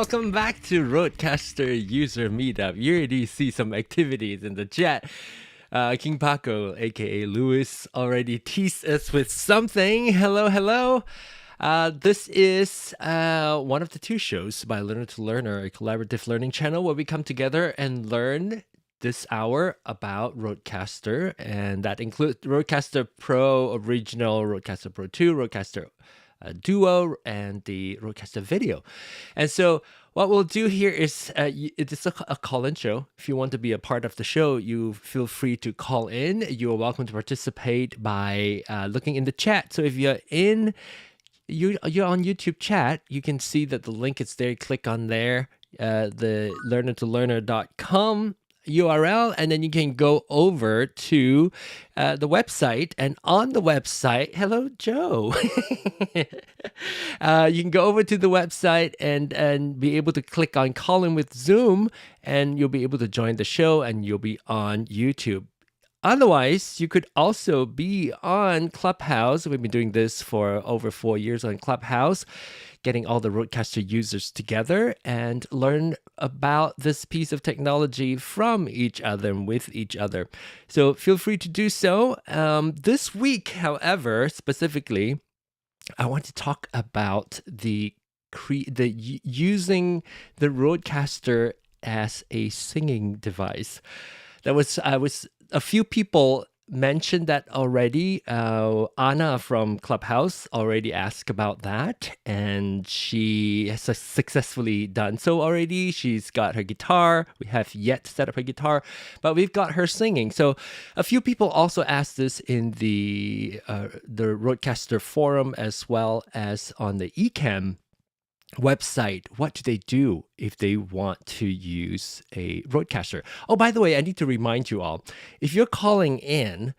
welcome back to RØDECaster User Meetup. You already see some activities in the chat. King Paco, aka Lewis, already teased us with something. Hello. This is one of the two shows by Learner to Learner, a collaborative learning channel where we come together and learn this hour about RØDECaster, and that includes RØDECaster Pro Original, RØDECaster Pro II, RØDECaster Duo, and the RØDECaster Video. And so what we'll do here is it is a call-in show. If you want to be a part of the show, you feel free to call in. You are welcome to participate by looking in the chat. So if you're on YouTube chat, you can see that the link is there. Click on there, the learnertolearner.com URL, and then you can go over to the website, and on the website, hello Joe, you can go over to the website and be able to click on call in with Zoom, and you'll be able to join the show, and you'll be on YouTube. Otherwise, you could also be on Clubhouse. We've been doing this for over 4 years on Clubhouse, getting all the RØDECaster users together and learn about this piece of technology from each other and with each other. So feel free to do so. This week, however, specifically, I want to talk about using the RØDECaster as a singing device. A few people mentioned that already. Anna from Clubhouse already asked about that, and she has successfully done so already. She's got her guitar. We have yet to set up her guitar, but we've got her singing. So a few people also asked this in the RØDECaster forum, as well as on the Ecamm website. What do they do if they want to use a RØDECaster? Oh, by the way, I need to remind you all, if you're calling in,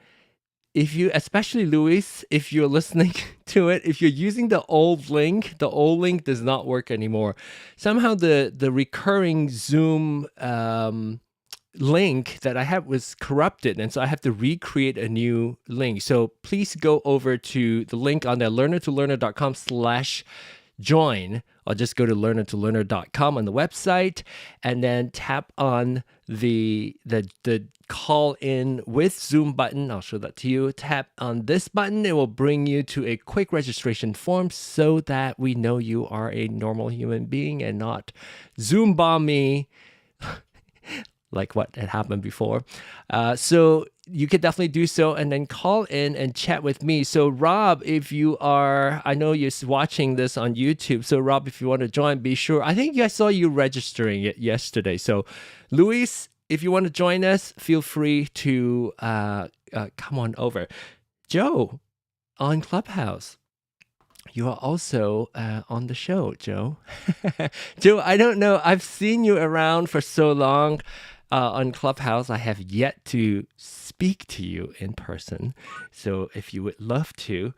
especially Luis, if you're listening to it, if you're using the old link does not work anymore. Somehow the recurring Zoom link that I had was corrupted, and so I have to recreate a new link. So please go over to the link on the learnertolearner.com/join, or just go to learnertolearner.com on the website, and then tap on the call in with Zoom button. I'll show that to you. Tap on this button. It will bring you to a quick registration form so that we know you are a normal human being and not Zoom bomb me like what had happened before. So you can definitely do so, and then call in and chat with me. So Rob, I know you're watching this on YouTube. So Rob, if you want to join, be sure. I think I saw you registering it yesterday. So Luis, if you want to join us, feel free to come on over. Joe, on Clubhouse, you are also on the show, Joe. Joe, I don't know. I've seen you around for so long on Clubhouse. I have yet to speak to you in person. So if you would love to,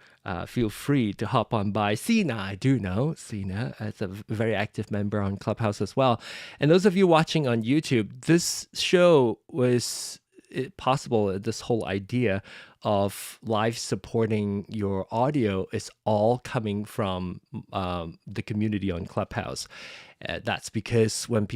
feel free to hop on by. Sina, I do know. Sina is a very active member on Clubhouse as well. And those of you watching on YouTube, this show was possible. This whole idea of live supporting your audio is all coming from the community on Clubhouse. That's because when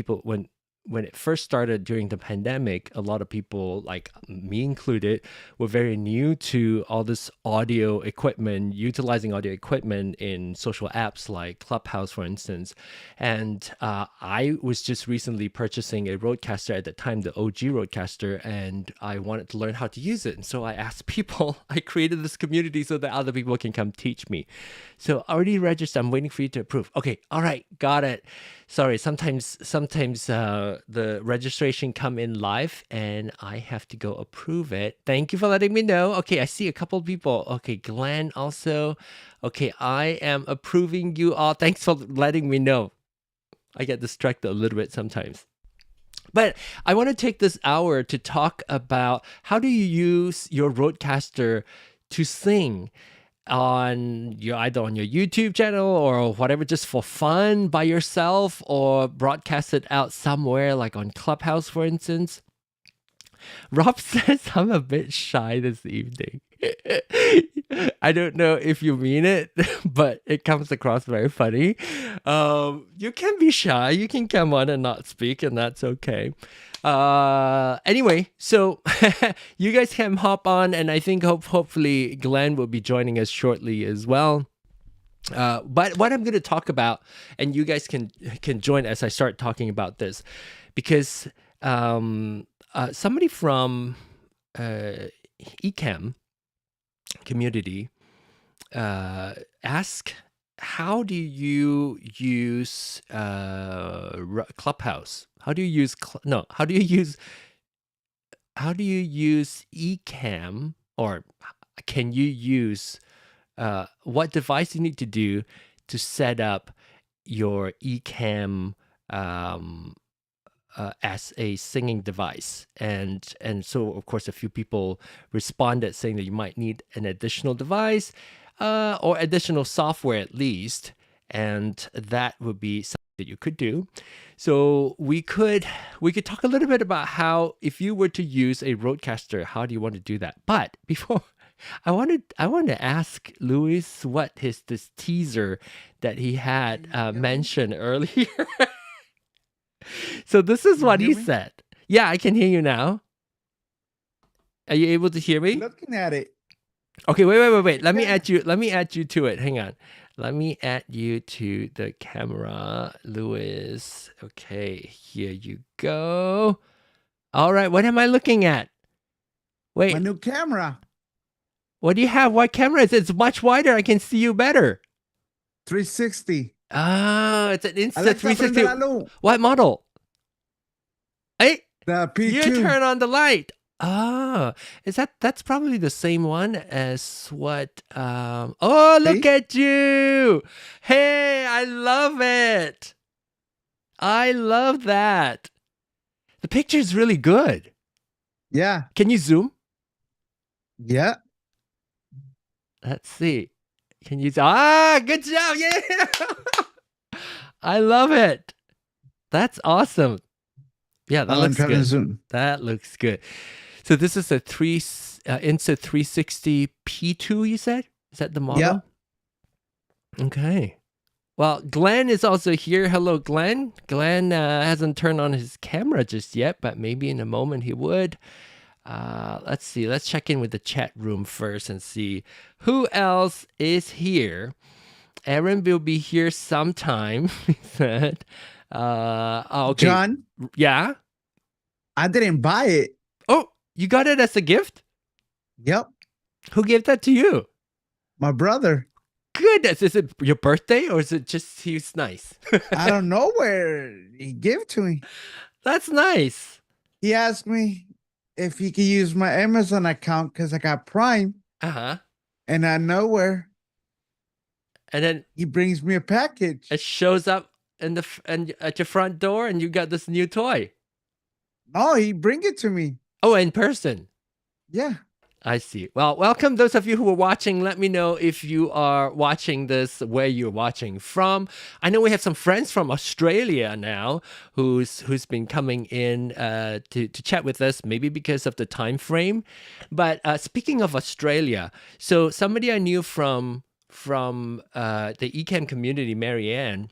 it first started during the pandemic, a lot of people, like me included, were very new to all this audio equipment, utilizing audio equipment in social apps like Clubhouse, for instance. And I was just recently purchasing a RØDECaster at the time, the OG RØDECaster, and I wanted to learn how to use it. And so I asked people, I created this community so that other people can come teach me. So already registered, I'm waiting for you to approve. Okay, all right, got it. Sorry, sometimes the registration come in live and I have to go approve it. Thank you for letting me know. Okay, I see a couple people. Okay, Glenn also. Okay, I am approving you all. Thanks for letting me know. I get distracted a little bit sometimes. But I want to take this hour to talk about how do you use your RØDECaster to sing either on your YouTube channel or whatever, just for fun by yourself, or broadcast it out somewhere like on Clubhouse, for instance. Rob says I'm a bit shy this evening. I don't know if you mean it, but it comes across very funny. You can be shy. You can come on and not speak, and that's okay. Anyway, so you guys can hop on, and I think hopefully Glenn will be joining us shortly as well. But what I'm going to talk about, and you guys can join as I start talking about this, because somebody from Ecamm community ask, how do you use Clubhouse? How do you use how do you use Ecamm, or can you use what device you need to do to set up your Ecamm as a singing device? And so of course a few people responded saying that you might need an additional device or additional software at least, and that would be something that you could do. So we could talk a little bit about how, if you were to use a RØDECaster, how do you want to do that? But before I wanted to ask Louis what this teaser that he had mentioned earlier. So this is what he said. Yeah, I can hear you now. Are you able to hear me? Looking at it. Okay, wait. Let me add you to it. Hang on. Let me add you to the camera, Louis. Okay, here you go. All right, what am I looking at? Wait. My new camera. What do you have? What camera is it? It's much wider. I can see you better. 360. Oh, it's an Insta Alexa, 360. prende la luz. What model? Hey, The P2. you turn on the light. Oh, that's probably the same one as what oh, look at you. Hey, I love it. I love that. The picture is really good. Yeah. Can you zoom? Yeah. Let's see. Can you? Good job. Yeah. I love it. That's awesome. Yeah, that looks good. That looks good. So this is a Insta 360 P2, you said? Is that the model? Yeah. Okay. Well, Glenn is also here. Hello, Glenn. Glenn hasn't turned on his camera just yet, but maybe in a moment he would. Let's see. Let's check in with the chat room first and see who else is here. Aaron will be here sometime. He said. Okay. John? Yeah? I didn't buy it. Oh, you got it as a gift? Yep. Who gave that to you? My brother. Goodness, is it your birthday or is it just he's nice? I don't know where he gave it to me. That's nice. He asked me if he could use my Amazon account because I got Prime. Uh-huh. And I know where. And then he brings me a package. It shows up and at your front door and you got this new toy. No, he bring it to me. Oh, in person. Yeah. I see. Well, welcome those of you who are watching. Let me know if you are watching this, where you're watching from. I know we have some friends from Australia now who's been coming in to chat with us, maybe because of the time frame. But speaking of Australia, so somebody I knew from the Ecamm community, Marianne,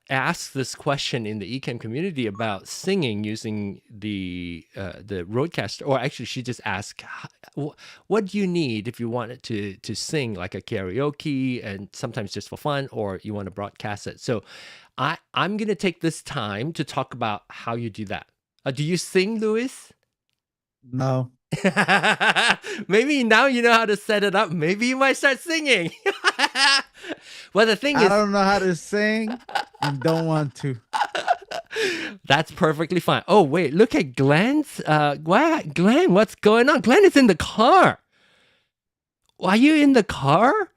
asked this question in the Ecamm community about singing using the RØDECaster, or actually she just asked, what do you need if you wanted to sing like a karaoke and sometimes just for fun, or you want to broadcast it? So I'm going to take this time to talk about how you do that. Do you sing, Louis? No. Maybe now you know how to set it up. Maybe you might start singing. Well, the thing is, I don't know how to sing and don't want to. That's perfectly fine. Oh, wait, look at Glenn's. Glenn, what's going on? Glenn is in the car. Are you in the car?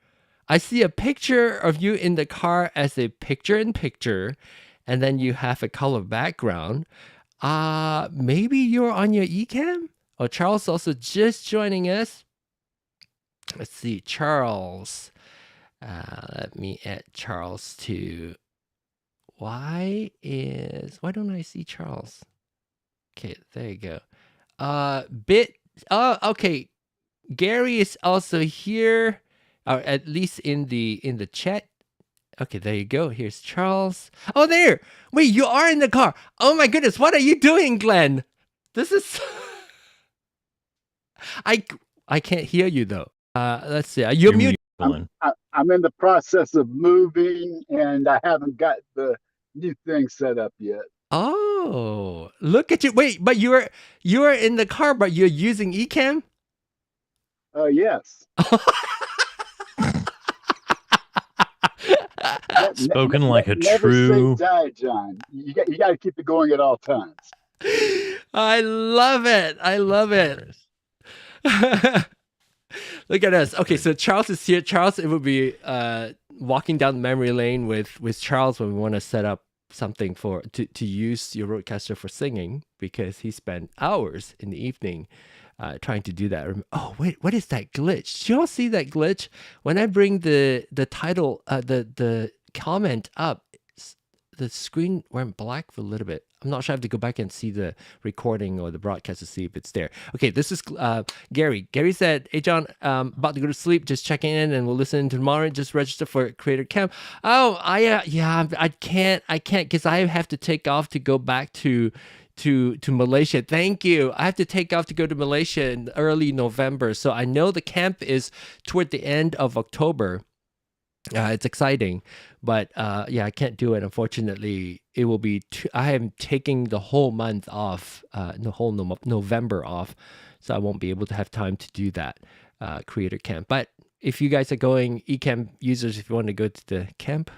I see a picture of you in the car as a picture-in-picture, and then you have a color background. Maybe you're on your Ecamm? Oh, Charles also just joining us. Let's see, Charles. Let me add Charles to. Why don't I see Charles? Okay, there you go. Okay. Gary is also here, or at least in the chat. Okay, there you go. Here's Charles. Oh, there. Wait, you are in the car. Oh my goodness, what are you doing, Glenn? This is. I can't hear you though. Let's see. You're muted. I'm in the process of moving, and I haven't got the new thing set up yet. Oh, look at you. Wait, but you're in the car, but you're using Ecamm? Yes. Spoken like a never true. Say die, John. You got to keep it going at all times. I love it. I love it. Look at us. Okay, so Charles is here. Charles, it would be walking down memory lane with Charles when we want to set up something to use your RØDECaster for singing, because he spent hours in the evening trying to do that. Oh wait, what is that glitch? Did you all see that glitch? When I bring the title, the comment up, the screen went black for a little bit. I'm not sure. I have to go back and see the recording or the broadcast to see if it's there. Okay, this is Gary. Gary said, "Hey John, about to go to sleep. Just checking in, and we'll listen tomorrow. Just register for Creator Camp." Oh, I can't because I have to take off to go back to Malaysia. Thank you. I have to take off to go to Malaysia in early November. So I know the camp is toward the end of October. It's exciting, but yeah, I can't do it. Unfortunately, it will be. I am taking the whole month off, the whole November off, so I won't be able to have time to do that creator camp. But if you guys are going, Ecamm users, if you want to go to the camp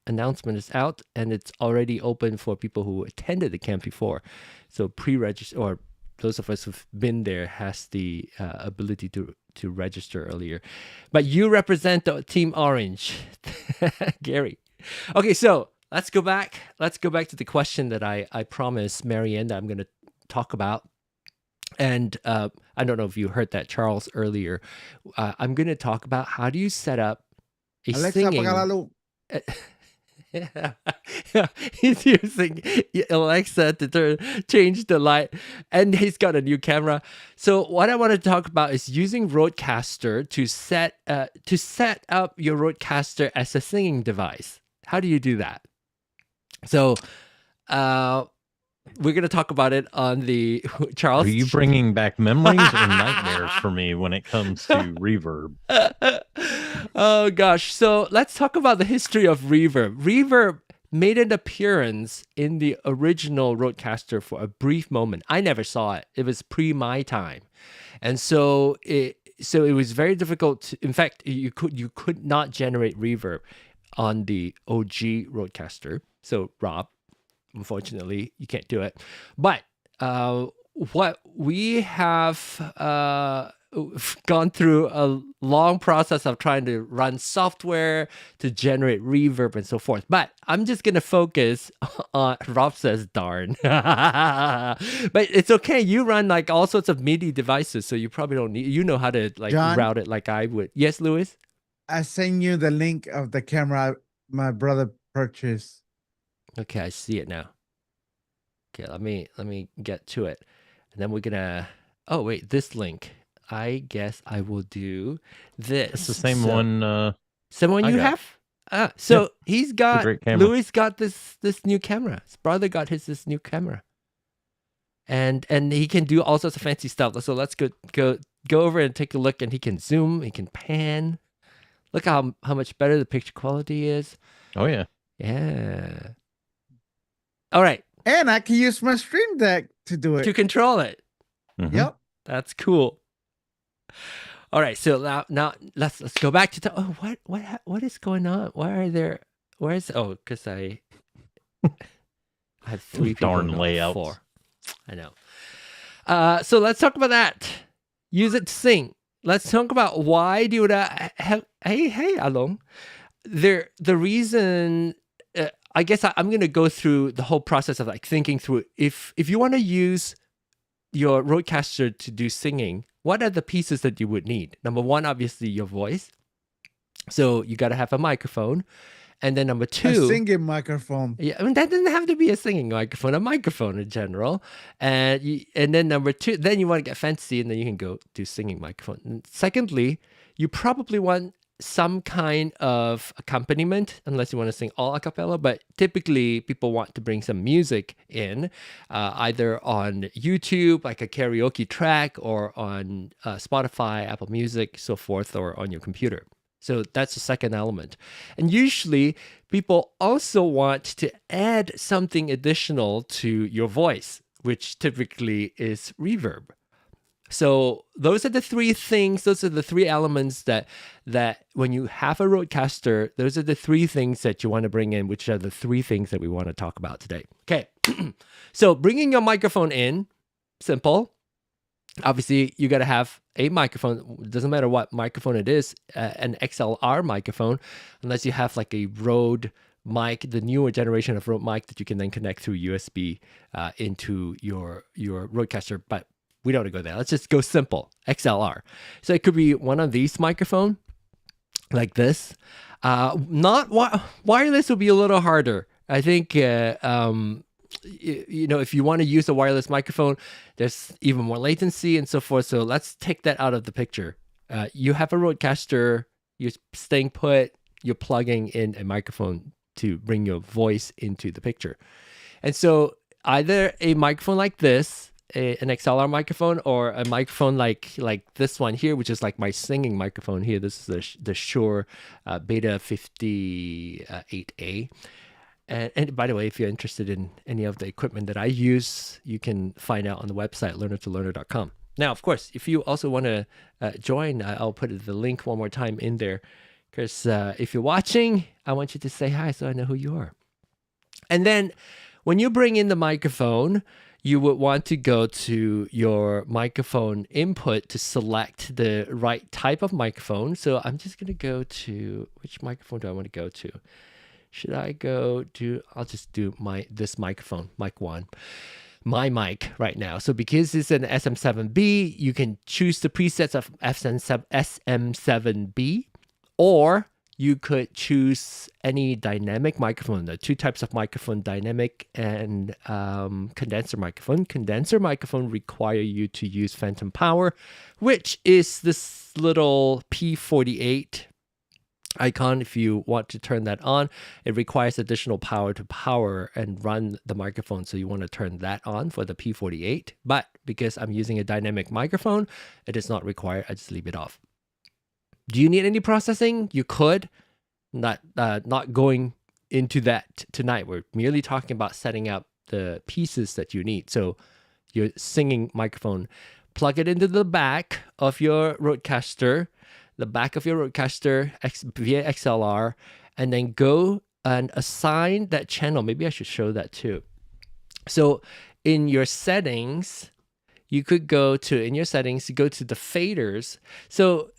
announcement is out, and it's already open for people who attended the camp before. So pre-register, or those of us who've been there, has the ability to register earlier. But you represent the Team Orange, Gary. Okay, so let's go back to the question that I promised Marianne that I'm going to talk about. And I don't know if you heard that, Charles, earlier. I'm going to talk about how do you set up a singing. Yeah. He's using Alexa to change the light, and he's got a new camera. So what I want to talk about is using RØDECaster to set up your RØDECaster as a singing device. How do you do that? So we're going to talk about it on the Charles. Are you bringing back memories or nightmares for me when it comes to Reverb? Oh gosh. So let's talk about the history of Reverb. Reverb made an appearance in the original RØDECaster for a brief moment. I never saw it. It was pre my time. And so it was very difficult in fact, you could not generate Reverb on the OG RØDECaster. So Rob, unfortunately, you can't do it. But what we have gone through a long process of trying to run software to generate reverb and so forth. But I'm just going to focus on, Rob says, darn. But it's okay. You run like all sorts of MIDI devices, so you probably don't need, you know how to like John, route it like I would. Yes, Louis? I send you the link of the camera my brother purchased. Okay, I see it now. Okay, let me get to it. And then we're going to, oh wait, this link. I guess I will do this. It's the same one. Same one you have? So yeah. He's got, Louis got this new camera. His brother got this new camera. And he can do all sorts of fancy stuff. So let's go over and take a look. And he can zoom, he can pan. Look how much better the picture quality is. Oh yeah. Yeah. All right. And I can use my Stream Deck to do it. To control it. Mm-hmm. Yep. That's cool. All right, so now let's go back to what is going on? Because I have 3 people. Darn layouts. 4. I know. So let's talk about that. Use it to sing. Let's talk about why do that. Hey, Along. The reason. I guess I'm going to go through the whole process of like thinking through if you want to use your RØDECaster to do singing, what are the pieces that you would need? Number one, obviously your voice. So you got to have a microphone, And then number A two, singing microphone. yeah, I mean, that doesn't have to be a singing microphone, a microphone in general. And then number two, then you want to get fancy, and then you can go do singing microphone. And secondly, you probably want some kind of accompaniment, unless you want to sing all a cappella. But typically, people want to bring some music in, either on YouTube, like a karaoke track, or on Spotify, Apple Music, so forth, or on your computer. So that's the second element. And usually people also want to add something additional to your voice, which typically is reverb. So those are the three things, those are the three elements that when you have a RØDECaster, those are the three things that you want to bring in, which are the three things that we want to talk about today. Okay, so bringing your microphone in, simple. Obviously, you got to have a microphone. It doesn't matter what microphone it is, an XLR microphone, unless you have like a Rode mic, the newer generation of Rode mic that you can then connect through USB into your RØDECaster. But we don't want to go there. Let's just go simple, XLR. So it could be one of these microphone, like this. Not wireless would be a little harder. I think you know, if you want to use a wireless microphone, there's even more latency and so forth. So let's take that out of the picture. You have a RØDECaster, you're staying put, you're plugging in a microphone to bring your voice into the picture. And so either a microphone like this, an XLR microphone, or a microphone like this one here, which is like my singing microphone here. This is the Shure Beta 58A. And by the way, if you're interested in any of the equipment that I use, you can find out on the website, learner2learner.com. Now, of course, if you also want to join, I'll put the link one more time in there. Because if you're watching, I want you to say hi so I know who you are. And then when you bring in the microphone, you would want to go to your microphone input to select the right type of microphone. So I'm just going to go to, which microphone do I want to go to? Should I go to, I'll just do this microphone, mic 1, my mic right now. So because it's an SM7B, you can choose the presets of SM7B, or you could choose any dynamic microphone. There are two types of microphone, dynamic and condenser microphone. Condenser microphone require you to use phantom power, which is this little P48 icon. If you want to turn that on, it requires additional power to power and run the microphone. So you want to turn that on for the P48. But because I'm using a dynamic microphone, it is not required. I just leave it off. Do you need any processing? You could. Not going into that tonight. We're merely talking about setting up the pieces that you need. So your singing microphone, plug it into the back of your RØDECaster, the back of your RØDECaster via XLR, and then go and assign that channel. Maybe I should show that too. So in your settings, you could go to, go to the faders. So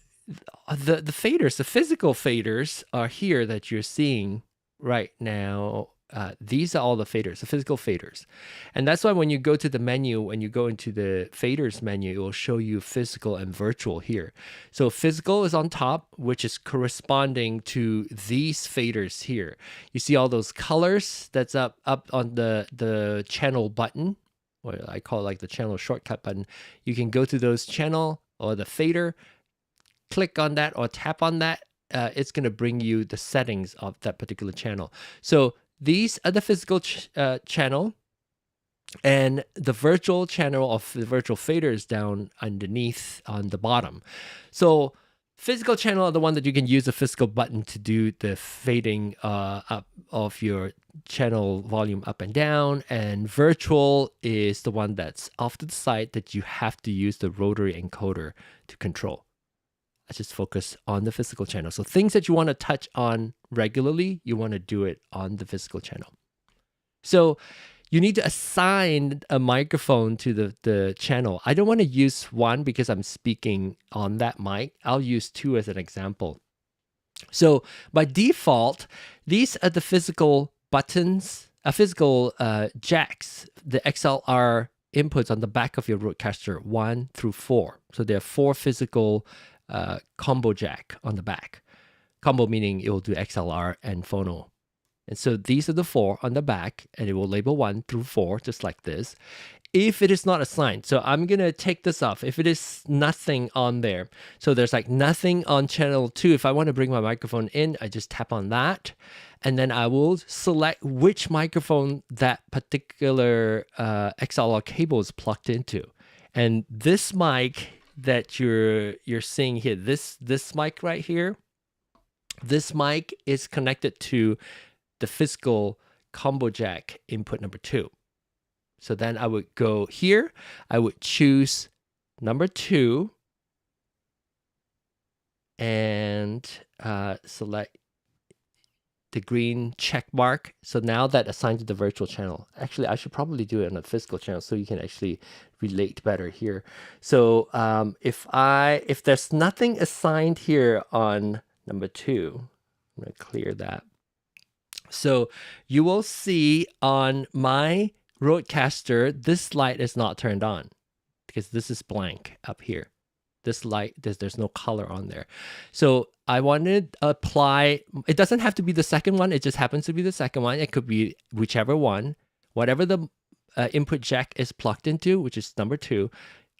the faders, the physical faders are here that you're seeing right now. These are all the faders, the physical faders. And that's why when you go to the menu, when you go into the faders menu, it will show you physical and virtual here. So physical is on top, which is corresponding to these faders here. You see all those colors that's up on the channel button, or I call it like the channel shortcut button. You can go to those channel or the fader, click on that or tap on that. It's going to bring you the settings of that particular channel. So these are the physical channel, and the virtual channel of the virtual fader is down underneath on the bottom. So physical channel are the one that you can use a physical button to do the fading up of your channel volume up and down, and virtual is the one that's off to the side that you have to use the rotary encoder to control. Let's just focus on the physical channel. So things that you want to touch on regularly, you want to do it on the physical channel. So you need to assign a microphone to the channel. I don't want to use one because I'm speaking on that mic. I'll use two as an example. So by default, these are the physical buttons, physical jacks, the XLR inputs on the back of your RØDECaster 1 through 4. So there are 4 physical combo jack on the back. Combo meaning it will do XLR and phono And so these are the 4 on the back, and it will label 1 through 4, just like this. If it is not assigned, so I'm going to take this off. If it is nothing on there, so there's like nothing on channel 2, if I want to bring my microphone in, I just tap on that. And then I will select which microphone that particular XLR cable is plugged into. And this mic that you're seeing here, this mic right here, this mic is connected to the physical combo jack input number 2. So then I would go here, I would choose number 2 and select the green check mark. So now that assigned to the virtual channel. Actually, I should probably do it on a physical channel so you can actually relate better here. So if there's nothing assigned here on number 2, I'm going to clear that. So you will see on my RØDECaster, this light is not turned on because this is blank up here. This light, there's no color on there. So I want to apply, it doesn't have to be the second one. It just happens to be the second one. It could be whichever one, whatever the input jack is plugged into, which is number 2.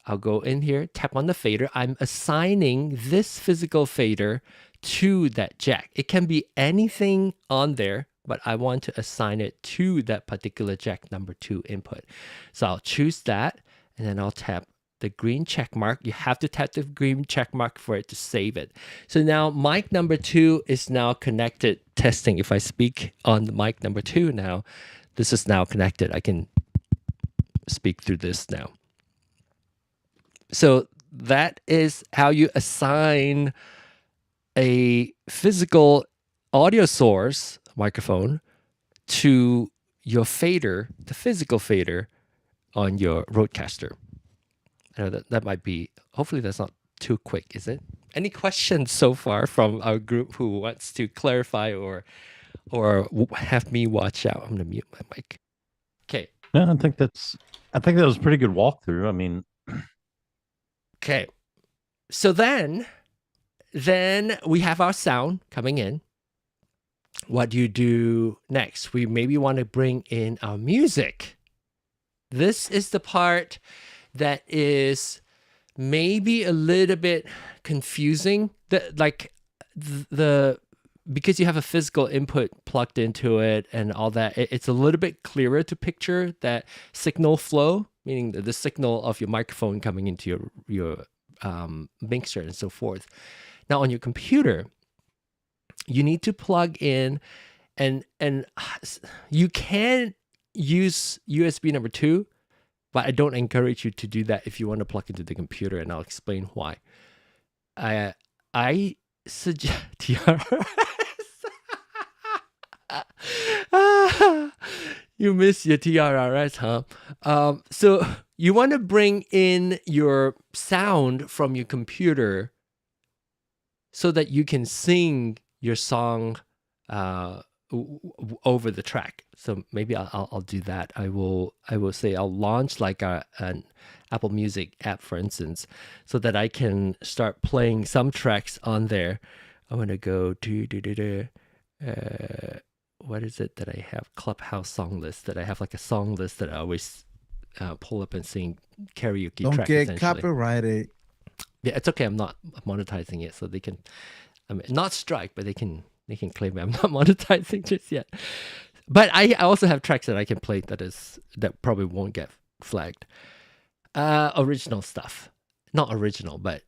I'll go in here, tap on the fader. I'm assigning this physical fader to that jack. It can be anything on there, but I want to assign it to that particular jack number 2 input. So I'll choose that, and then I'll tap the green check mark. You have to tap the green check mark for it to save it. So now mic number 2 is now connected, testing. If I speak on the mic number 2 now, this is now connected. I can speak through this now. So that is how you assign a physical audio source microphone to your fader, the physical fader on your RØDECaster. I know that might be, hopefully that's not too quick, is it? Any questions so far from our group who wants to clarify or have me watch out? I'm going to mute my mic. Okay. No, I think that was a pretty good walkthrough. I mean, okay. So then we have our sound coming in. What do you do next? We maybe want to bring in our music. This is the part that is maybe a little bit confusing. Because you have a physical input plugged into it and all that, it's a little bit clearer to picture that signal flow, meaning the signal of your microphone coming into your mixer and so forth. Now on your computer, you need to plug in, and you can use USB number 2, but I don't encourage you to do that if you want to plug into the computer, and I'll explain why. I suggest TRS. You miss your TRS, huh? So you want to bring in your sound from your computer so that you can sing your song over the track. So maybe I'll do that. I will say I'll launch like an Apple Music app, for instance, so that I can start playing some tracks on there. I'm gonna go to what is it that I have? Clubhouse song list. That I have like a song list that I always pull up and sing karaoke Don't tracks. get copyrighted. Yeah, it's okay. I'm not monetizing it, so they can. I mean, not strike, but they can claim it. I'm not monetizing just yet. But I also have tracks that I can play that probably won't get flagged. Original stuff, not original, but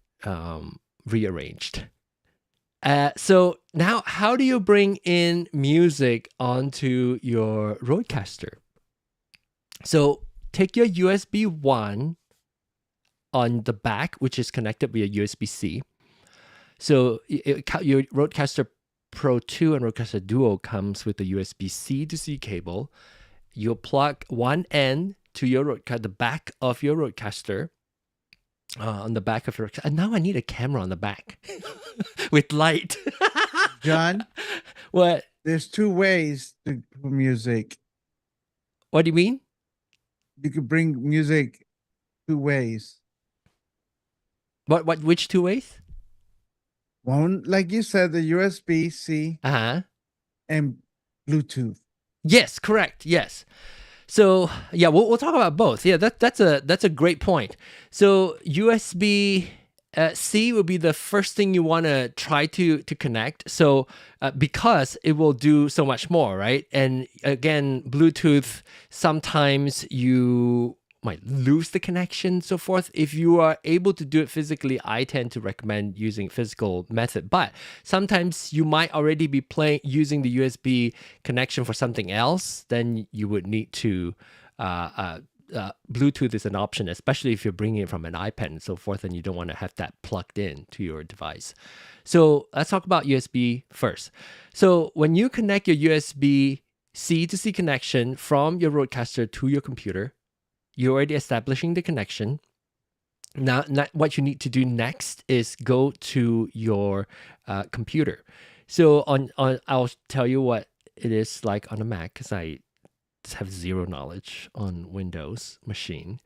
rearranged. So now, how do you bring in music onto your RØDECaster? So take your USB 1 on the back, which is connected via USB-C. So your RØDECaster Pro II and RØDECaster Duo comes with a USB-C to C cable. You'll plug one end to your the back of your RØDECaster, on the back of your, and now I need a camera on the back with light. John, What? there's 2 ways to put music. What do you mean? You could bring music 2 ways. Which 2 ways? One, like you said, the USB-C, Uh-huh. and Bluetooth. Yes, correct. Yes. So yeah, we'll talk about both. Yeah, that's a great point. So USB C will be the first thing you want to try to connect. So because it will do so much more, right? And again, Bluetooth, sometimes you might lose the connection, so forth. If you are able to do it physically, I tend to recommend using physical method. But sometimes you might already be using the USB connection for something else. Then you would need to Bluetooth is an option, especially if you're bringing it from an iPad and so forth, and you don't want to have that plugged in to your device. So let's talk about USB first. So when you connect your USB C to C connection from your RØDECaster to your computer, you're already establishing the connection. Now, what you need to do next is go to your computer. So I'll tell you what it is like on a Mac, because I have zero knowledge on Windows machine.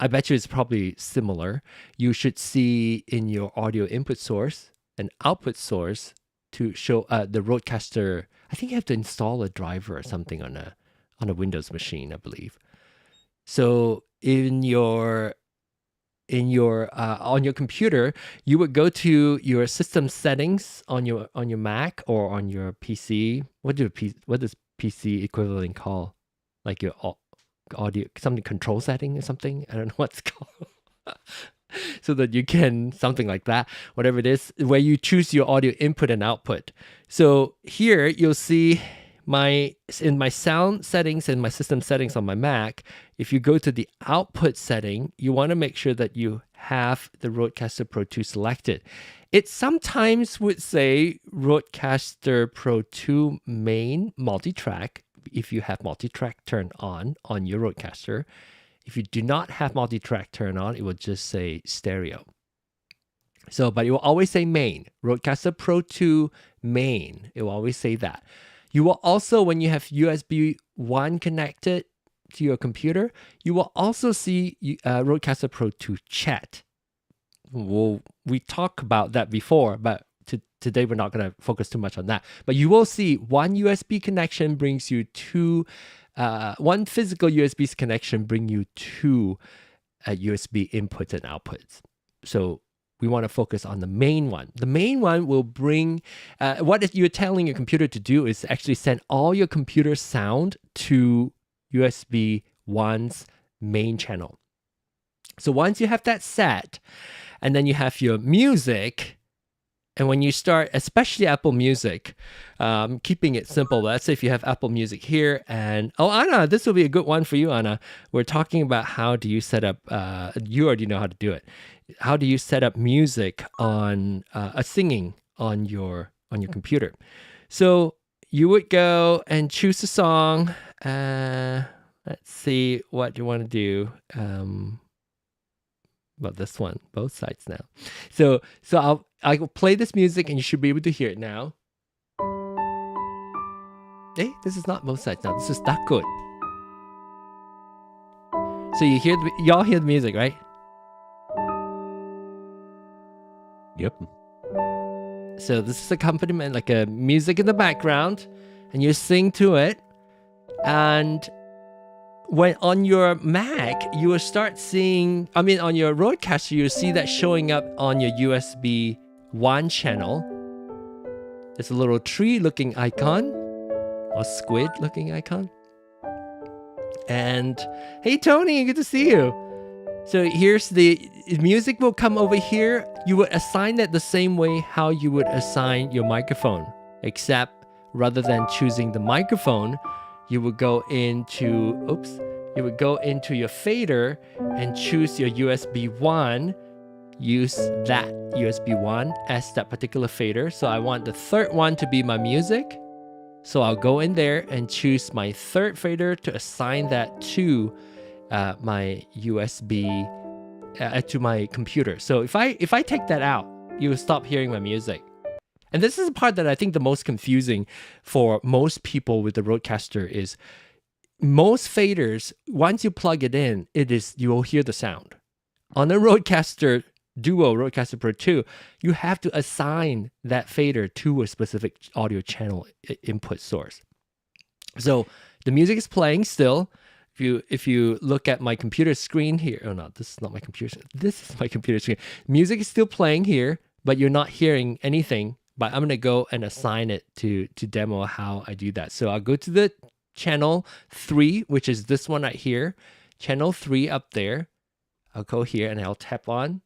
I bet you it's probably similar. You should see in your audio input source an output source to show the RØDECaster. I think you have to install a driver or something on a Windows machine, I believe. So on your computer, you would go to your system settings on your Mac or on your PC. What does PC equivalent call? Like your audio, something control setting or something? I don't know what it's called. So that you can, something like that, whatever it is, where you choose your audio input and output. So here you'll see in my sound settings and my system settings on my Mac. If you go to the output setting, you want to make sure that you have the RØDECaster Pro II selected. It sometimes would say RØDECaster Pro II main multitrack if you have multitrack turned on your RØDECaster. If you do not have multitrack turned on, it will just say stereo. So, but it will always say main, RØDECaster Pro II main. It will always say that. You will also, when you have USB 1 connected to your computer, you will also see RØDECaster Pro II chat. We talked about that before, but today we're not going to focus too much on that. But you will see one USB connection brings you to, one physical USB connection bring you to USB inputs and outputs. So we want to focus on the main one. The main one will bring, what you're telling your computer to do is actually send all your computer sound to USB 1's main channel. So once you have that set, and then you have your music, and when you start, especially Apple Music, keeping it simple, let's say if you have Apple Music here, and Anna, this will be a good one for you, Anna. We're talking about how do you set up, you already know how to do it. How do you set up music on singing on your computer? So you would go and choose a song. Let's see what you want to do. Well, this one, both sides now. So I'll play this music and you should be able to hear it now. Hey, this is not both sides now. This is not good. So y'all hear the music, right? Yep. So this is accompaniment, like a music in the background, and you sing to it. And when on your Mac, you will start seeing, on your RØDECaster, you'll see that showing up on your USB 1 channel. There's a little tree-looking icon, or squid-looking icon. And, hey, Tony, good to see you. So here's the music will come over here. You would assign that the same way how you would assign your microphone, except rather than choosing the microphone, you would go into your fader and choose your USB 1. Use that USB 1 as that particular fader. So I want the third one to be my music. So I'll go in there and choose my third fader to assign that to my USB to my computer. So if I take that out, you will stop hearing my music. And this is the part that I think the most confusing for most people with the RØDECaster is most faders, once you plug it in, you will hear the sound. On a RØDECaster Duo, RØDECaster Pro II, you have to assign that fader to a specific audio channel input source. So the music is playing still. If you look at my computer screen here, oh no, this is not my computer screen. This is my computer screen. Music is still playing here, but you're not hearing anything. But I'm gonna go and assign it to demo how I do that. So I'll go to the channel 3, which is this one right here. Channel 3 up there. I'll go here and I'll tap on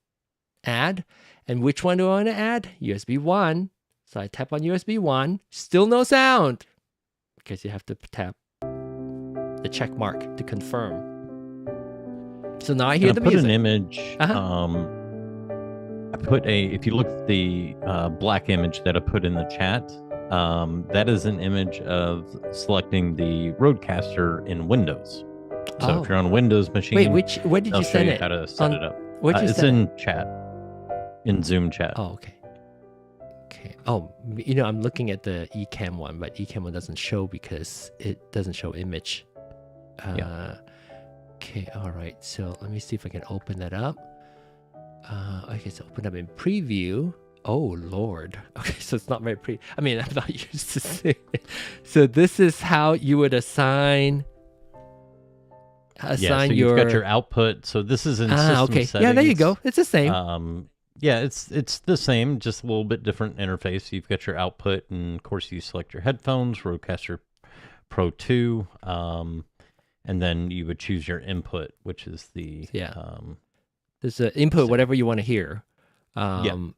add. And which one do I want to add? USB 1. So I tap on USB 1. Still no sound because you have to tap the check mark to confirm. So now I hear the music. Put an image. I put if you look at the black image that I put in the chat, that is an image of selecting the RØDECaster in Windows. So if you're on a Windows machine, wait, where did you send it? How to set it up? It's in chat, in Zoom chat. Oh, okay. Okay. Oh, you know, I'm looking at the Ecamm one, but Ecamm one doesn't show because it doesn't show image. Okay, all right. So let me see if I can open that up. Okay, so open up in preview. Oh, Lord. Okay, so it's not very pretty. I mean, I'm not used to seeing it. So this is how you would assign so your... you've got your output. So this is in system okay. settings. Yeah, there you go. It's the same. Yeah, it's the same, just a little bit different interface. You've got your output, and of course you select your headphones, RØDECaster Pro II, and then you would choose your input, which is the there's an input, whatever you want to hear. And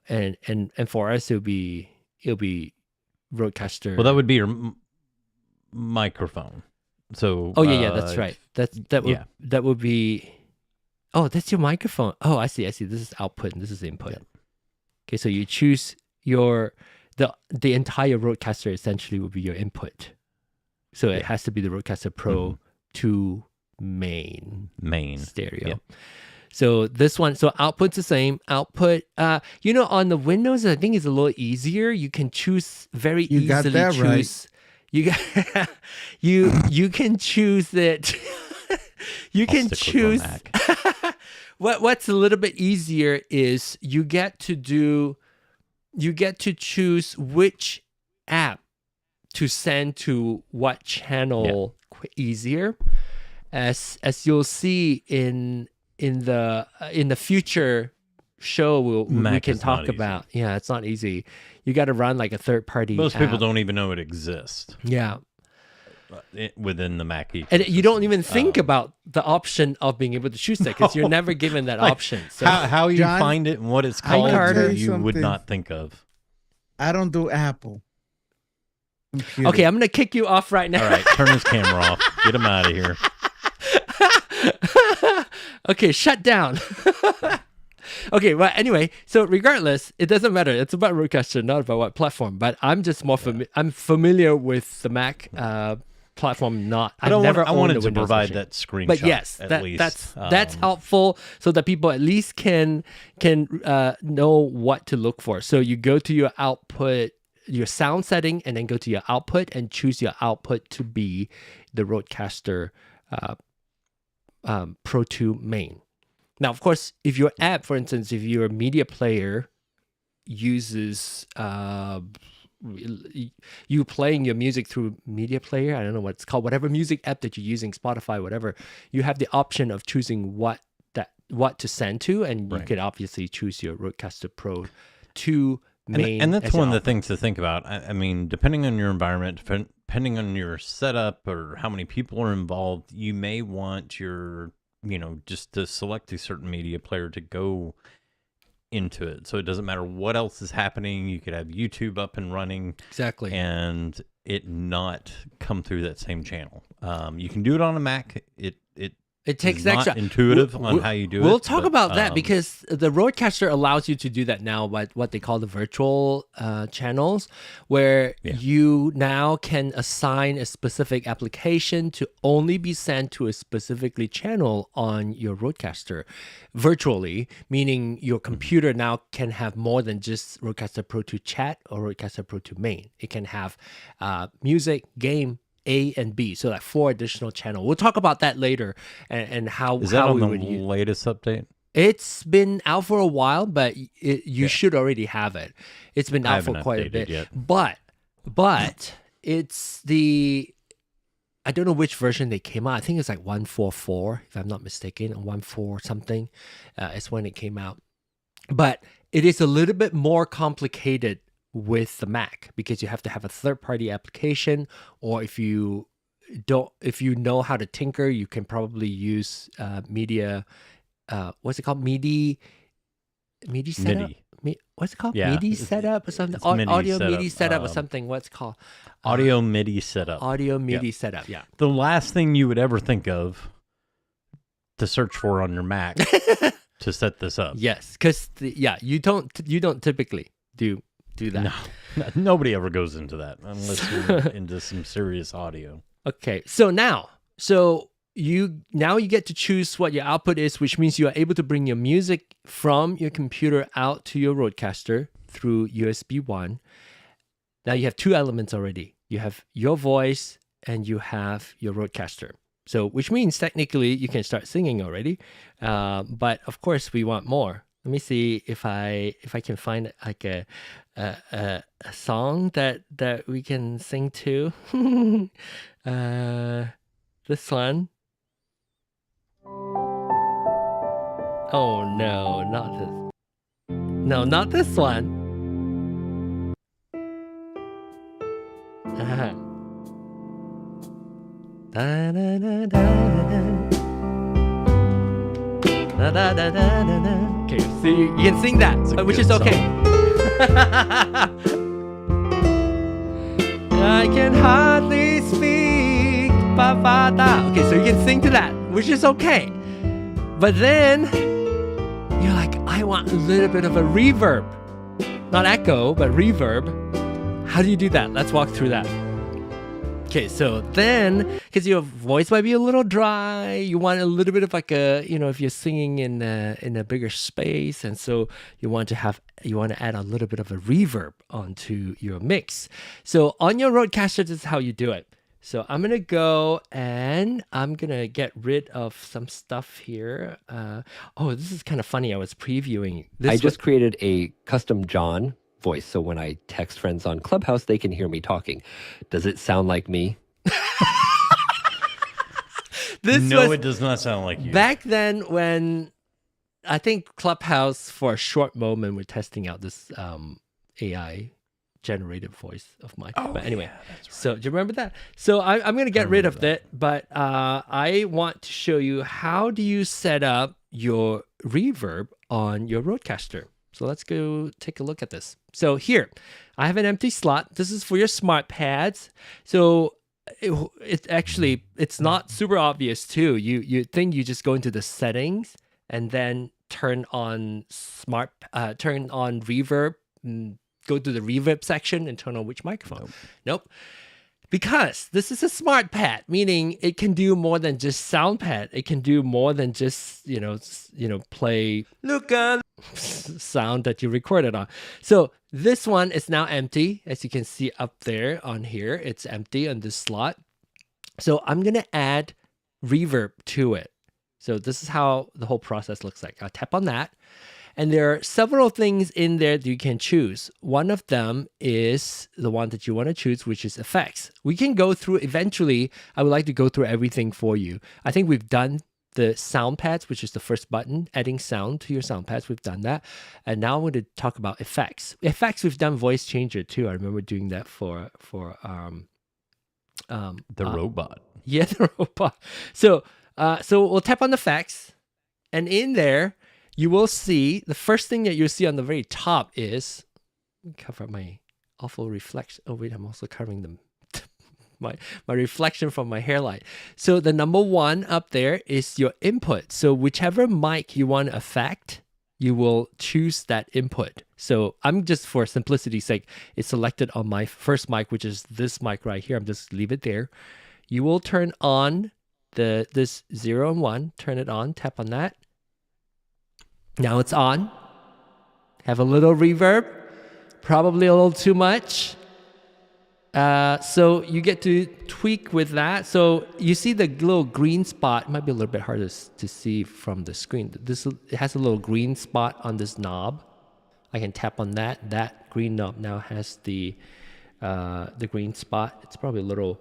for us it'll be RØDECaster. Well, that would be your microphone. So yeah, that's right. That would be. Oh, that's your microphone. Oh, I see. This is output and this is input. Yep. Okay, so you choose the entire RØDECaster essentially would be your input. So it has to be the RØDECaster Pro II main stereo. Yep. So this one, so output's the same. Output, you know, on the Windows, I think it's a little easier. You can choose very easily. Got that right. You can choose it. You can choose. What's a little bit easier is you get to choose which app to send to what channel easier. As you'll see in the future show we can talk about. Yeah, it's not easy. You got to run like a third party. Most people don't even know it exists. Yeah. Within the Mac ecosystem. And you don't even think about the option of being able to choose that because you're never given that option. So how you John, find it and what it's called, you would not think of. I don't do Apple. Computer. Okay, I'm going to kick you off right now. All right, turn his camera off. Get him out of here. Okay, shut down. Okay, well, anyway, so regardless, it doesn't matter. It's about RØDECaster, not about what platform. But I'm just more I'm familiar with the Mac platform. I wanted to provide that screenshot. But yes, that's helpful so that people at least can know what to look for. So you go to your output, your sound setting, and then go to your output and choose your output to be the RØDECaster Pro II main. Now, of course, if your app, for instance, if your media player uses you playing your music through media player, I don't know what it's called, whatever music app that you're using, Spotify, whatever, you have the option of choosing what to send to, and you could obviously choose your RØDECaster Pro II main. And that's one of the things to think about. I mean, depending on your environment, depending on your setup or how many people are involved, you may want your just to select a certain media player to go into it. So it doesn't matter what else is happening. You could have YouTube up and running. Exactly. And it not come through that same channel. You can do it on a Mac. It takes extra intuitive on how you do it. We'll talk about that because the RØDECaster allows you to do that now by what they call the virtual channels, where you now can assign a specific application to only be sent to a specifically channel on your RØDECaster virtually, meaning your computer now can have more than just RØDECaster Pro II chat or RØDECaster Pro II main. It can have music, game, A and B, so like 4 additional channels. We'll talk about that later and how is that how on we the would use. latest update? It's been out for a while, but you should already have it. It's been out for quite a bit. Yet. But it's the I don't know which version they came out. I think it's like 144, if I'm not mistaken, or 14 something is when it came out. But it is a little bit more complicated with the Mac because you have to have a third-party application, or if you know how to tinker, you can probably use media. What's it called? MIDI setup. What's it called? Yeah, MIDI setup or something? it's MIDI Audio setup. MIDI setup or something. What's it called? Audio MIDI setup. Audio MIDI setup. Yeah. The last thing you would ever think of to search for on your Mac to set this up. Yes, because you don't typically do that. No, nobody ever goes into that unless you're into some serious audio. Okay, so you get to choose what your output is, which means you are able to bring your music from your computer out to your RØDECaster through USB 1. Now you have two elements already. You have your voice and you have your RØDECaster. So, which means technically you can start singing already, but of course we want more. Let me see if I can find like a song that we can sing to. This one. Oh no, not this. No, not this one. Da, da, da, da, da, da, da, da, da, da. Okay, so you can sing that, which is okay. I can hardly speak. Ba, ba, da. Okay, so you can sing to that, which is okay. But then you're like, I want a little bit of a reverb. Not echo, but reverb. How do you do that? Let's walk through that. Okay, so then, because your voice might be a little dry, you want a little bit of like a, if you're singing in a bigger space, and so you want to add a little bit of a reverb onto your mix. So on your RØDECaster, this is how you do it. So I'm gonna go and I'm gonna get rid of some stuff here. This is kind of funny. I was previewing this. I just created a custom John voice, so when I text friends on Clubhouse, they can hear me talking. Does it sound like me? It does not sound like you. Back then, when I think Clubhouse, for a short moment, we're testing out this AI generated voice of mine. Oh, but anyway, yeah, that's right. So do you remember that? So I'm going to get rid of that, but I want to show you how do you set up your reverb on your RØDECaster. So let's go take a look at this. So here, I have an empty slot. This is for your smart pads. So it's not super obvious too. You think you just go into the settings and then turn on reverb, go to the reverb section and turn on which microphone. Nope. Because this is a smart pad, meaning it can do more than just sound pad. It can do more than just, play sound that you recorded on. So this one is now empty. As you can see up there on here, it's empty on this slot. So I'm going to add reverb to it. So this is how the whole process looks like. I'll tap on that. And there are several things in there that you can choose. One of them is the one that you want to choose, which is effects. We can go through eventually. I would like to go through everything for you. I think we've done the sound pads, which is the first button, adding sound to your sound pads. We've done that. And now I want to talk about effects. Effects, we've done voice changer too. I remember doing that for the robot. Yeah, the robot. So we'll tap on the effects, and in there, you will see the first thing that you'll see on the very top is cover my awful reflection. Oh wait, I'm also covering them. my reflection from my hairlight. So the number one up there is your input. So whichever mic you want to affect, you will choose that input. So I'm just, for simplicity's sake, it's selected on my first mic, which is this mic right here. I'm just leave it there. You will turn on this 0 and 1. Turn it on. Tap on that. Now it's on. Have a little reverb, probably a little too much. So you get to tweak with that. So you see the little green spot. It might be a little bit hard to see from the screen. It has a little green spot on this knob. I can tap on that. That green knob now has the green spot. It's probably a little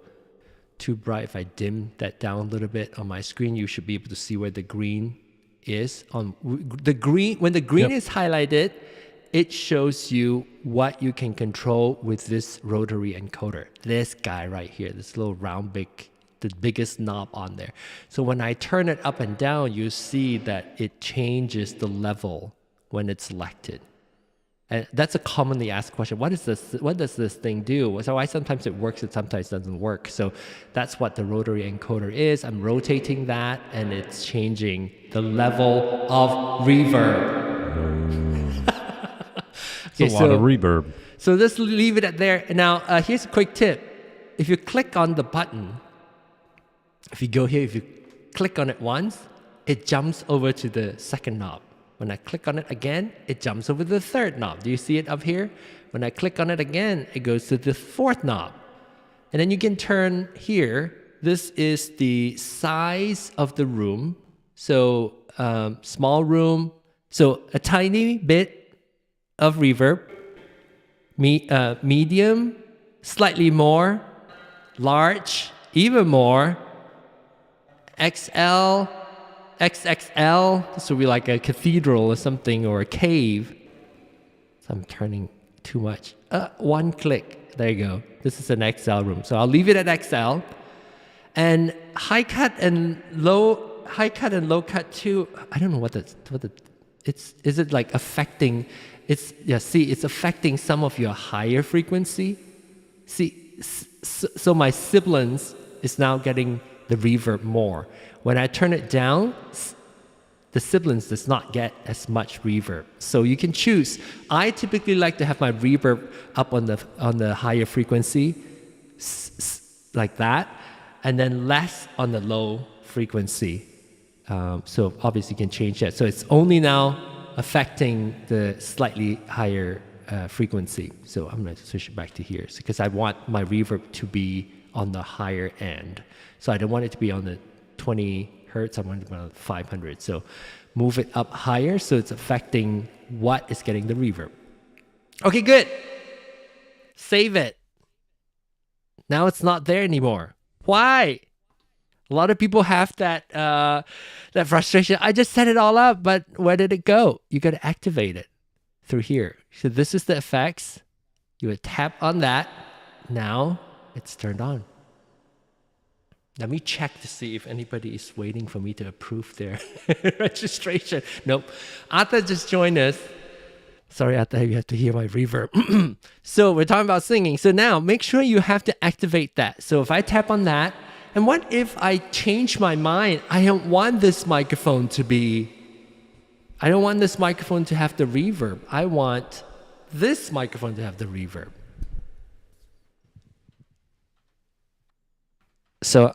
too bright. If I dim that down a little bit on my screen, you should be able to see where the green is. On the green, when the green is highlighted, it shows you what you can control with this rotary encoder. This guy right here, this little round the biggest knob on there. So when I turn it up and down, you see that it changes the level when it's selected. And that's a commonly asked question. What is this? What does this thing do? So why sometimes it works, it sometimes doesn't work. So that's what the rotary encoder is. I'm rotating that, and it's changing the level of reverb. It's a lot of reverb. So let's leave it at there. Now, here's a quick tip. If you click on the button, if you go here, if you click on it once, it jumps over to the second knob. When I click on it again, it jumps over to the third knob. Do you see it up here? When I click on it again, it goes to the fourth knob. And then you can turn here. This is the size of the room. So small room. So a tiny bit of reverb. Medium, slightly more. Large, even more. XL, XXL, this would be like a cathedral or something, or a cave. So I'm turning too much. One click, there you go. This is an XL room. So I'll leave it at XL. And high cut and low cut too. I don't know is it like affecting, it's affecting some of your higher frequency. See, so my sibilance is now getting the reverb more. When I turn it down, the sibilance does not get as much reverb. So you can choose. I typically like to have my reverb up on the higher frequency, like that, and then less on the low frequency. So obviously you can change that. So it's only now affecting the slightly higher frequency. So I'm going to switch it back to here because I want my reverb to be on the higher end. So I don't want it to be on the 20 hertz, I want it to be on 500. So move it up higher so it's affecting what is getting the reverb. Okay, good. Save it. Now it's not there anymore. Why? A lot of people have that frustration. I just set it all up, but where did it go? You got to activate it through here. So this is the effects. You would tap on that. Now it's turned on. Let me check to see if anybody is waiting for me to approve their registration. Nope. Arthur just joined us. Sorry, Arthur, you have to hear my reverb. So we're talking about singing. So now make sure you have to activate that. So if I tap on that, and what if I change my mind? I don't want this microphone to have the reverb. I want this microphone to have the reverb. So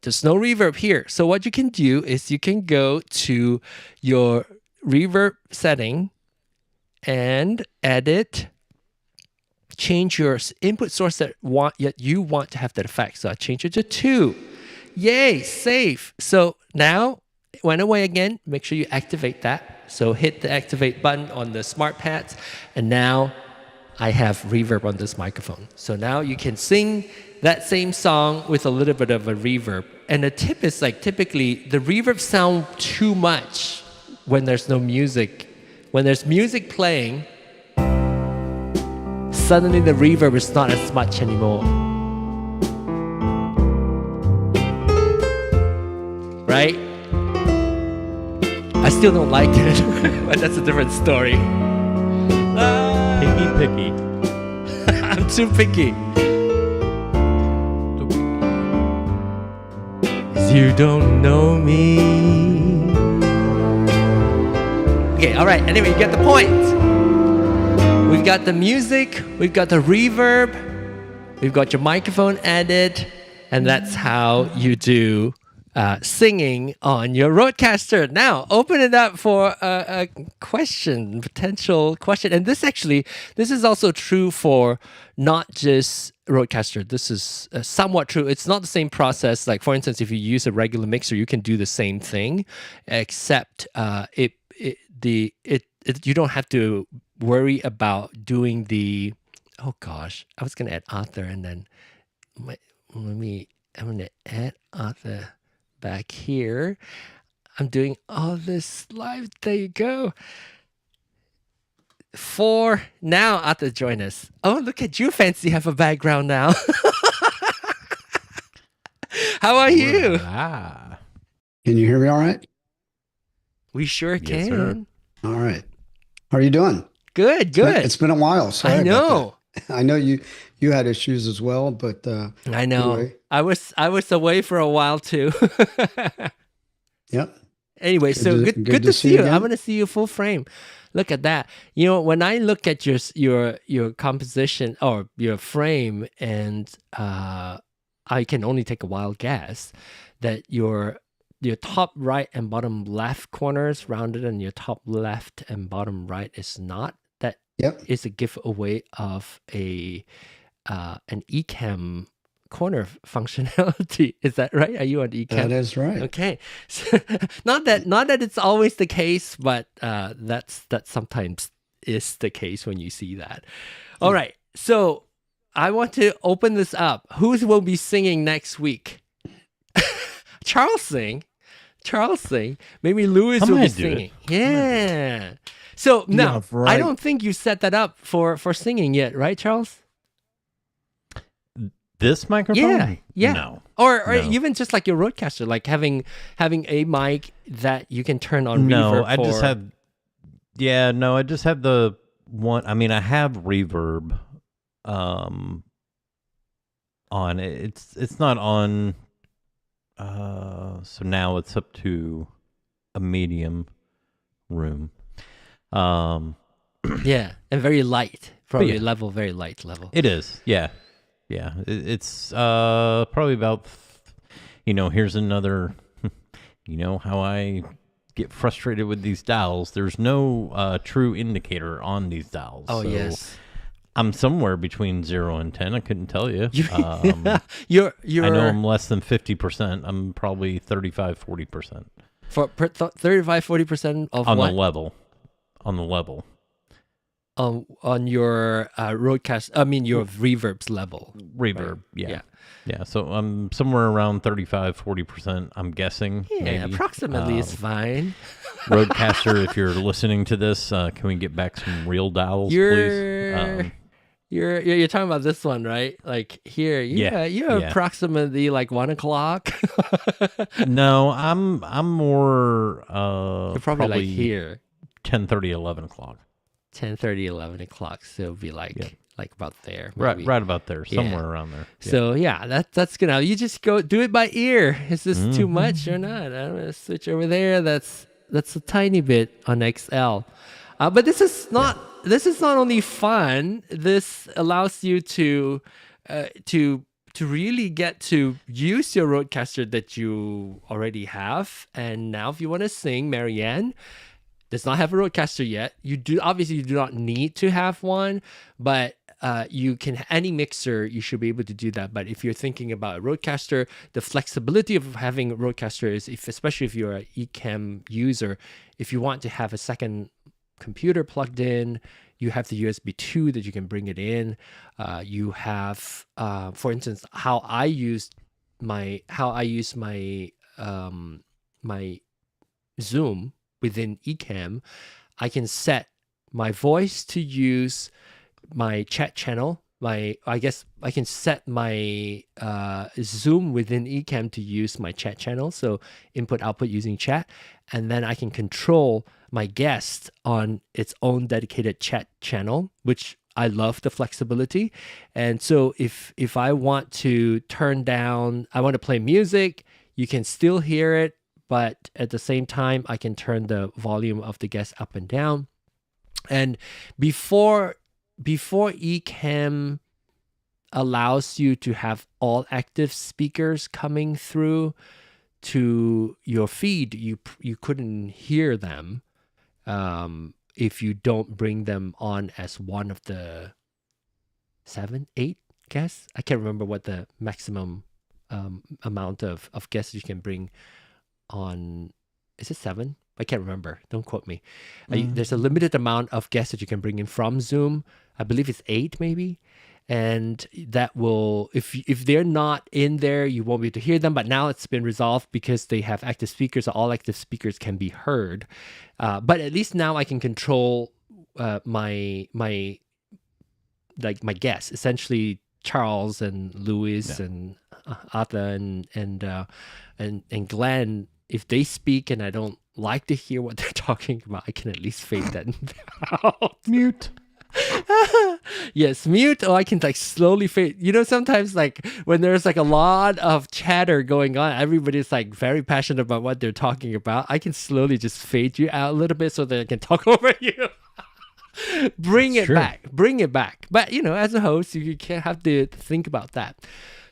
there's no reverb here. So what you can do is you can go to your reverb setting and edit, change your input source that you want to have that effect. So I change it to 2. Yay, save. So now it went away again. Make sure you activate that. So hit the activate button on the smart pads, and now I have reverb on this microphone. So now you can sing that same song with a little bit of a reverb. And the tip is like typically the reverb sound too much when there's no music. When there's music playing, suddenly the reverb is not as much anymore. Right? I still don't like it, but that's a different story. Picky. I'm too picky. You don't know me. Okay, all right. Anyway, you get the point. We've got the music, we've got the reverb, we've got your microphone added, and that's how you do singing on your RØDECaster. Now, open it up for a potential question. And this is also true for not just RØDECaster. This is somewhat true. It's not the same process. Like, for instance, if you use a regular mixer, you can do the same thing, except you don't have to worry about doing the, oh gosh, I was going to add Arthur and then let me I'm going to add other back here. I'm doing all this live. There you go. 4 now Arthur join us. Oh, look at you, Fancy, have a background now. How are you? Ah. Can you hear me all right? We sure Yes, sir. can. All right. How are you doing? Good, good. It's been a while. Sorry I about know. that. I know you had issues as well, but I know. anyway. I was away for a while too. Yep. Anyway, good to see you. I'm gonna see you full frame. Look at that. You know, when I look at your composition or your frame, and I can only take a wild guess that your top right and bottom left corners rounded, and your top left and bottom right is not. That is a giveaway of an Ecamm corner functionality. Is that right? Are you on Ecamm? That is right. Okay. So, not that it's always the case, but that sometimes is the case when you see that. All right. So I want to open this up. Who will be singing next week? Charles sing. Maybe Louis will be singing. Yeah. So now I don't think you set that up for singing yet, right, Charles? This microphone? Yeah. No. Or No. even just like your RØDECaster, like having a mic that you can turn on reverb. I just have. Yeah, no, I just have the one. I mean, I have reverb on it. It's not on. So now it's up to a medium room. Yeah, and very light. Probably very light level. It is. Yeah. Yeah, it's probably about, here's another, how I get frustrated with these dials. There's no true indicator on these dials. Oh, so yes. I'm somewhere between 0 and 10. I couldn't tell you. You're I know I'm less than 50%. I'm probably 35, 40%. For 35, 40% of on what? the level. On the level. On your RØDECaster, I mean your reverb's level. Reverb, right? Yeah, so I'm somewhere around 35, 40%, I'm guessing. Yeah, maybe. approximately is fine. RØDECaster, if you're listening to this, can we get back some real dials, please? You're talking about this one, right? Like here, you're approximately like 1 o'clock. No, I'm more you're probably like here. 10:30, 11 o'clock. 10:30, 11 o'clock. So it'll be like about there. Maybe. Right about there, somewhere around there. Yeah. So that's gonna. You just go do it by ear. Is this too much or not? I'm gonna switch over there. That's a tiny bit on XL, but this is not. This is not only fun. This allows you to really get to use your RØDECaster that you already have. And now, if you want to sing, Marianne does not have a RØDECaster yet. You do not need to have one, but you can, any mixer, you should be able to do that. But if you're thinking about a RØDECaster, the flexibility of having a RØDECaster is, especially if you're an Ecamm user, if you want to have a second computer plugged in, you have the USB 2 that you can bring it in. You have, for instance, how I use my my Zoom within Ecamm. I can set my voice to use my chat channel. I guess I can set my Zoom within Ecamm to use my chat channel. So input output using chat, and then I can control my guest on its own dedicated chat channel, which I love the flexibility. And so if I want to turn down, I want to play music, you can still hear it, but at the same time, I can turn the volume of the guest up and down. And before Ecamm allows you to have all active speakers coming through to your feed, you couldn't hear them if you don't bring them on as one of the 7, 8 guests. I can't remember what the maximum amount of guests you can bring on. Is it 7? I can't remember. Don't quote me. There's a limited amount of guests that you can bring in from Zoom. I believe it's 8 maybe. and that will, if they're not in there, you won't be able to hear them. But now it's been resolved because they have active speakers, so all active speakers can be heard. But at least now I can control my guests, essentially Charles and Louis and Arthur and Glenn. If they speak and I don't like to hear what they're talking about, I can at least fade that out. Mute. Yes, mute, or I can like slowly fade. You know, sometimes like when there's like a lot of chatter going on, everybody's like very passionate about what they're talking about. I can slowly just fade you out a little bit so that I can talk over you. Bring it back. But you know, as a host, you can't have to think about that.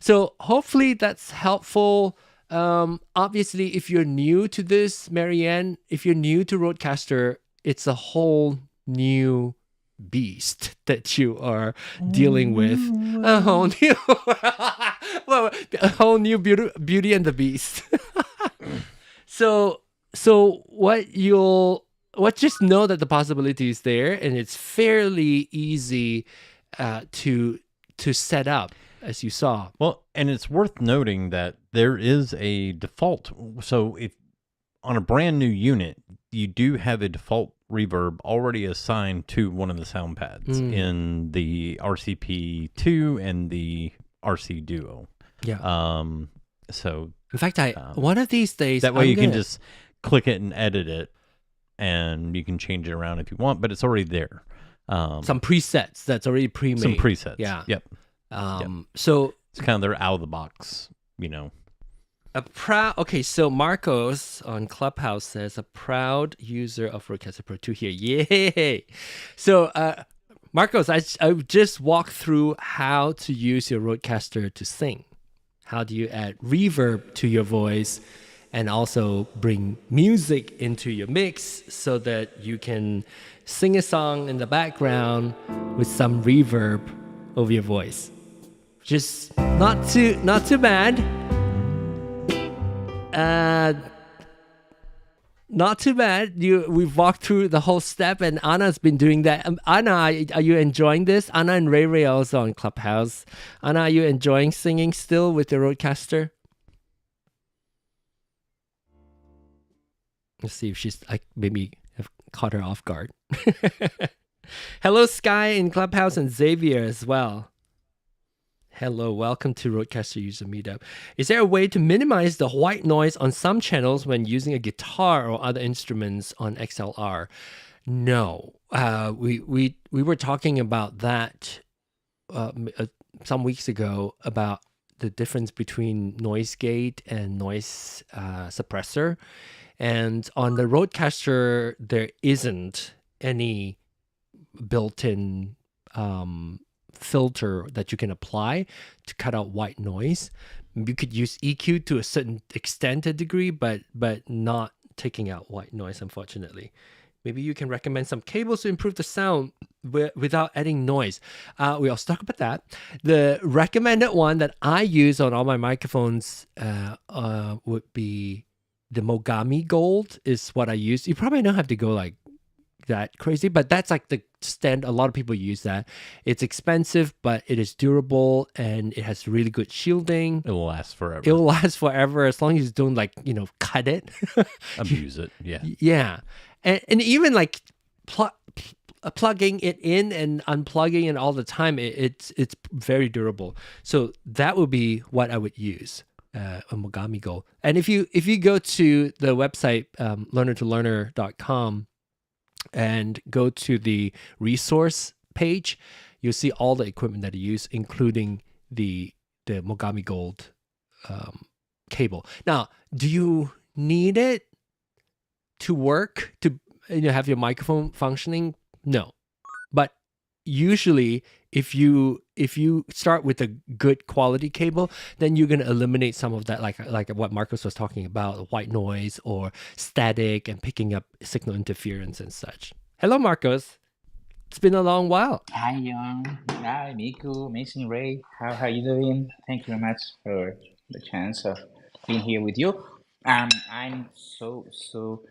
So hopefully that's helpful. Obviously, if you're new to this, Marianne, if you're new to RØDECaster, it's a whole new beast that you are dealing with. A whole new, well, a whole new Beauty and the Beast. So just know that the possibility is there, and it's fairly easy to set up, as you saw. Well, and it's worth noting that there is a default. So if on a brand new unit, you do have a default reverb already assigned to one of the sound pads in the RCP2 and the RC Duo. Yeah. So in fact, one of these days, that way you can just click it and edit it, and you can change it around if you want, but it's already there. Some presets that's already pre-made. Some presets. Yeah. Yep. So it's kind of their out of the box, you know. Okay, so Marcos on Clubhouse says a proud user of RØDECaster Pro II here. Yay! So Marcos, I just walked through how to use your RØDECaster to sing. How do you add reverb to your voice and also bring music into your mix so that you can sing a song in the background with some reverb over your voice. Just not too bad. Not too bad. We've walked through the whole step, and Anna's been doing that. Anna, are you enjoying this? Anna and Ray are also on Clubhouse. Anna, are you enjoying singing still with the RØDECaster? Let's see if she's. I maybe have caught her off guard. Hello, Sky in Clubhouse, and Xavier as well. Hello, welcome to RØDECaster User Meetup. Is there a way to minimize the white noise on some channels when using a guitar or other instruments on XLR? No. We were talking about that some weeks ago, about the difference between noise gate and noise suppressor. And on the RØDECaster, there isn't any built-in filter that you can apply to cut out white noise. You could use EQ to a certain extent, a degree, but not taking out white noise, unfortunately. Maybe you can recommend some cables to improve the sound without adding noise. We also talk about that. The recommended one that I use on all my microphones would be the Mogami Gold is what I use. You probably don't have to go like that crazy, but that's like the stand. A lot of people use that. It's expensive, but it is durable and it has really good shielding. It will last forever. It will last forever as long as you don't like, cut it. Abuse it. Yeah. Yeah. And even like plugging it in and unplugging it all the time, it's very durable. So that would be what I would use. A Mogami Gold. And if you go to the website learner2learner.com and go to the resource page, you'll see all the equipment that I use, including the Mogami Gold cable. Now, do you need it to work to have your microphone functioning? No, but usually if you start with a good quality cable, then you're going to eliminate some of that, like what Marcos was talking about, white noise or static and picking up signal interference and such. Hello, Marcos. It's been a long while. Hi, Young. Hi, Miku. Amazing Ray. How are you doing? Thank you very much for the chance of being here with you. I'm so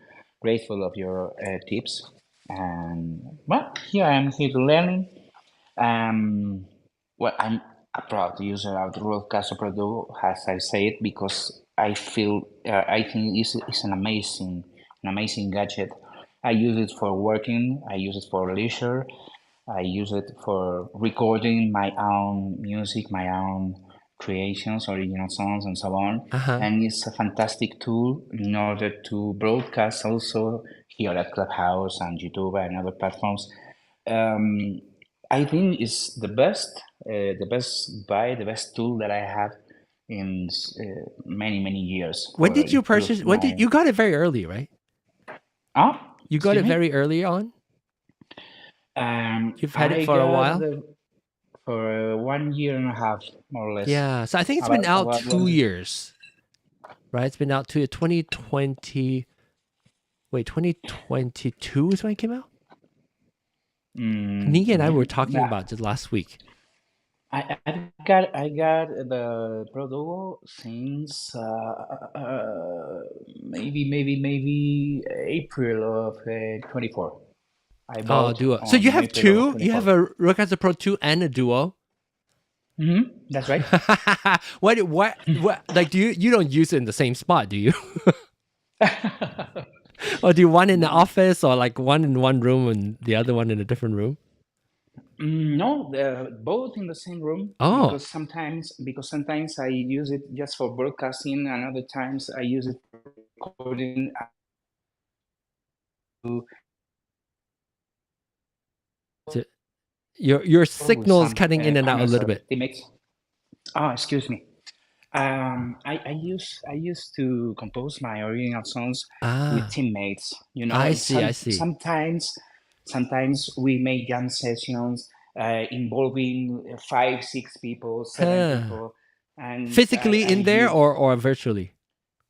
grateful of your tips. And well, here I am here to learning. well, I'm a proud user of the RØDECaster Pro II, as I said, because I think it's an amazing gadget. I use it for working. I use it for leisure. I use it for recording my own music, my own creations, original songs, and so on. And it's a fantastic tool in order to broadcast also here at Clubhouse and YouTube and other platforms. I think it's the best tool that I have in many years. When did you purchase? When did you got it very early, right? You got it very early on. You've had it for a while. For 1 year and a half, more or less. Yeah, so I think it's been out 2 years, right? It's been out to 2020. Wait, 2022 is when it came out. Nia and I were talking about it last week. I got the Pro Duo since maybe April of 24. I bought Duo. So you have two. You have a RØDECaster Pro II and a Duo. That's right. What? Like, you don't use it in the same spot, do you? Or do you one in the office, or like one in one room and the other one in a different room? No, they're both in the same room. Because sometimes I use it just for broadcasting, and other times I use it for recording. Your signal is cutting in and out a little bit. Excuse me. I used to compose my original songs with teammates. You know, I see. Sometimes we make jam sessions involving 5, 6 people, 7 people, and physically in there or virtually.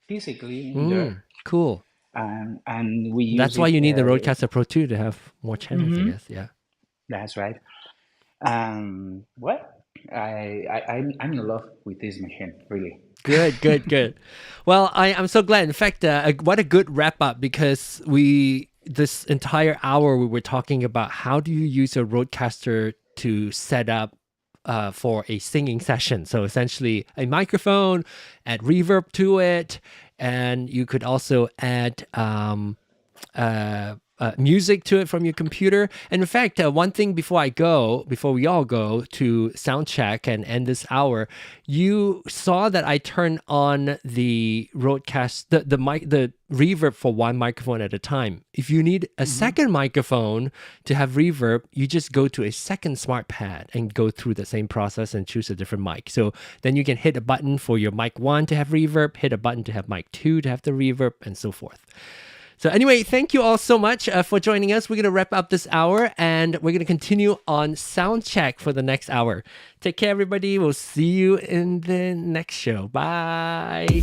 Physically in there. Cool. And we. That's why you need the RØDECaster Pro II to have more channels, I guess. Yeah. That's right. Well, I'm in love with this machine, really. Good. Well, I'm so glad. In fact, what a good wrap up, because this entire hour we were talking about how do you use a RØDECaster to set up for a singing session. So essentially a microphone, add reverb to it, and you could also add music to it from your computer. And in fact, one thing before we all go to sound check and end this hour, you saw that I turned on the RØDECaster, the reverb for one microphone at a time. If you need a second microphone to have reverb, you just go to a second smart pad and go through the same process and choose a different mic. So then you can hit a button for your mic 1 to have reverb, hit a button to have mic 2 to have the reverb, and so forth. So anyway, thank you all so much for joining us. We're going to wrap up this hour, and we're going to continue on sound check for the next hour. Take care, everybody. We'll see you in the next show. Bye.